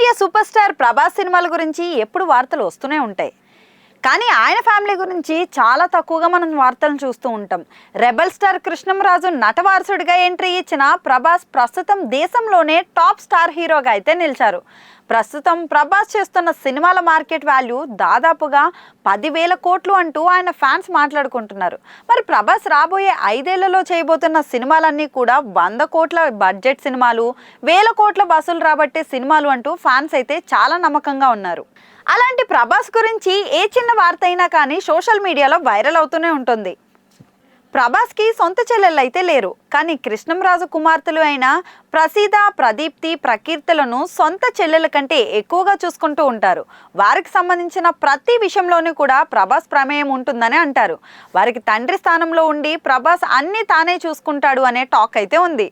India super star Prabhas సినిమాల గురించి ఎప్పుడు వార్తలు వస్తూనే ఉంటాయి. కానీ ఆయన ఫ్యామిలీ గురించి చాలా తక్కువగా మనం వార్తలను చూస్తూ ఉంటాం. రెబల్ స్టార్ కృష్ణంరాజు నటవారసుడిగా ఎంట్రీ ఇచ్చిన ప్రభాస్ ప్రస్తుతం దేశంలోనే టాప్ స్టార్ హీరోగా అయితే నిలిచారు. ప్రస్తుతం ప్రభాస్ చేస్తున్న సినిమాల మార్కెట్ వాల్యూ దాదాపుగా 10,000 కోట్లు అంటూ ఆయన ఫ్యాన్స్ మాట్లాడుకుంటున్నారు. మరి ప్రభాస్ రాబోయే 5 ఏళ్లలో చేయబోతున్న సినిమాలన్నీ కూడా 100 కోట్ల బడ్జెట్ సినిమాలు, 1000 కోట్ల వసూలు రాబట్టే సినిమాలు అంటూ ఫ్యాన్స్ అయితే చాలా నమ్మకంగా ఉన్నారు. అలాంటి ప్రభాస్ గురించి ఏ చిన్న వార్త అయినా కానీ సోషల్ మీడియాలో వైరల్ అవుతూనే ఉంటుంది. ప్రభాస్కి సొంత చెల్లెళ్ళు అయితే లేరు, కానీ కృష్ణంరాజు కుమార్తెలు అయిన ప్రసీద, ప్రదీప్తి, ప్రకీర్తులను సొంత చెల్లెల కంటే ఎక్కువగా చూసుకుంటూ ఉంటారు. వారికి సంబంధించిన ప్రతి విషయంలోనూ కూడా ప్రభాస్ ప్రమేయం ఉంటుందని అంటారు. వారికి తండ్రి స్థానంలో ఉండి ప్రభాస్ అన్నీ తానే చూసుకుంటాడు అనే టాక్ అయితే ఉంది.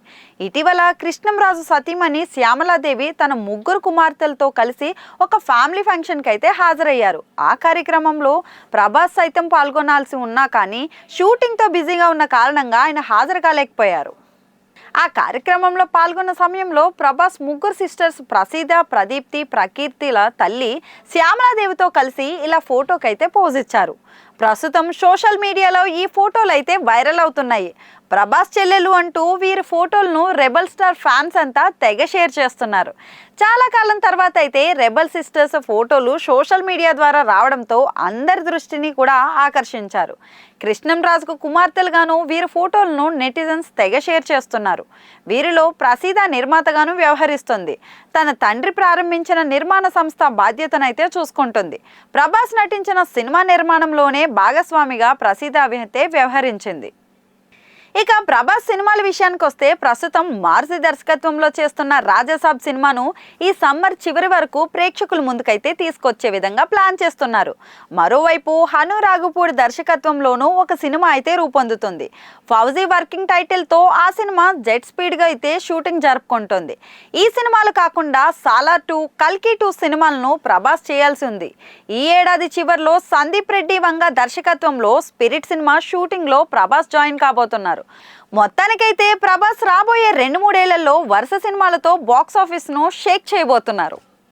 ఇటీవల కృష్ణంరాజు సతీమణి శ్యామలాదేవి తన 3 కుమార్తెలతో కలిసి ఒక ఫ్యామిలీ ఫంక్షన్కి అయితే హాజరయ్యారు. ఆ కార్యక్రమంలో ప్రభాస్ సైతం పాల్గొనాల్సి ఉన్నా కానీ షూటింగ్తో బిజీగా ఉన్న కారణంగా ఆయన హాజరు కాలేకపోయారు. ఆ కార్యక్రమంలో పాల్గొన్న సమయంలో ప్రభాస్ 3 సిస్టర్స్ ప్రసీద, ప్రదీప్తి, ప్రకీర్తిల తల్లి శ్యామలాదేవితో కలిసి ఇలా ఫోటోకైతే పోజ్ ఇచ్చారు. ప్రస్తుతం సోషల్ మీడియాలో ఈ ఫోటోలు అయితే వైరల్ అవుతున్నాయి. ప్రభాస్ చెల్లెలు అంటూ వీరి ఫోటోలను రెబల్ స్టార్ ఫ్యాన్స్ అంతా తెగ షేర్ చేస్తున్నారు. చాలా కాలం తర్వాత అయితే రెబల్ సిస్టర్స్ ఫోటోలు సోషల్ మీడియా ద్వారా రావడంతో అందరి దృష్టిని కూడా ఆకర్షించారు. కృష్ణంరాజుకు కుమార్తెలుగాను వీరి ఫోటోలను నెటిజన్స్ తెగ షేర్ చేస్తున్నారు. వీరిలో ప్రసీద నిర్మాతగాను వ్యవహరిస్తుంది. తన తండ్రి ప్రారంభించిన నిర్మాణ సంస్థ బాధ్యతనైతే చూసుకుంటుంది. ప్రభాస్ నటించిన సినిమా నిర్మాణంలోనే భాగస్వామిగా ప్రసీద అయితే వ్యవహరించింది. ఇక ప్రభాస్ సినిమాల విషయానికి వస్తే ప్రస్తుతం మారుతి దర్శకత్వంలో చేస్తున్న రాజాసాబ్ సినిమాను ఈ సమ్మర్ చివరి వరకు ప్రేక్షకుల ముందుకైతే తీసుకొచ్చే విధంగా ప్లాన్ చేస్తున్నారు. మరోవైపు హను రాఘపూడి దర్శకత్వంలోనూ ఒక సినిమా అయితే రూపొందుతుంది. ఫౌజీ వర్కింగ్ టైటిల్తో ఆ సినిమా జెట్ స్పీడ్గా అయితే షూటింగ్ జరుపుకుంటుంది. ఈ సినిమాలు కాకుండా సాలార్ 2, కల్కి 2 సినిమాలను ప్రభాస్ చేయాల్సి ఉంది. ఈ ఏడాది చివరిలో సందీప్ రెడ్డి వంగ దర్శకత్వంలో స్పిరిట్ సినిమా షూటింగ్లో ప్రభాస్ జాయిన్ కాబోతున్నారు. మొత్తానికైతే ప్రభాస్ రాబోయే 2-3 ఏళ్లలో వరుస సినిమాలతో బాక్స్ ఆఫీస్ను షేక్ చేయబోతున్నారు.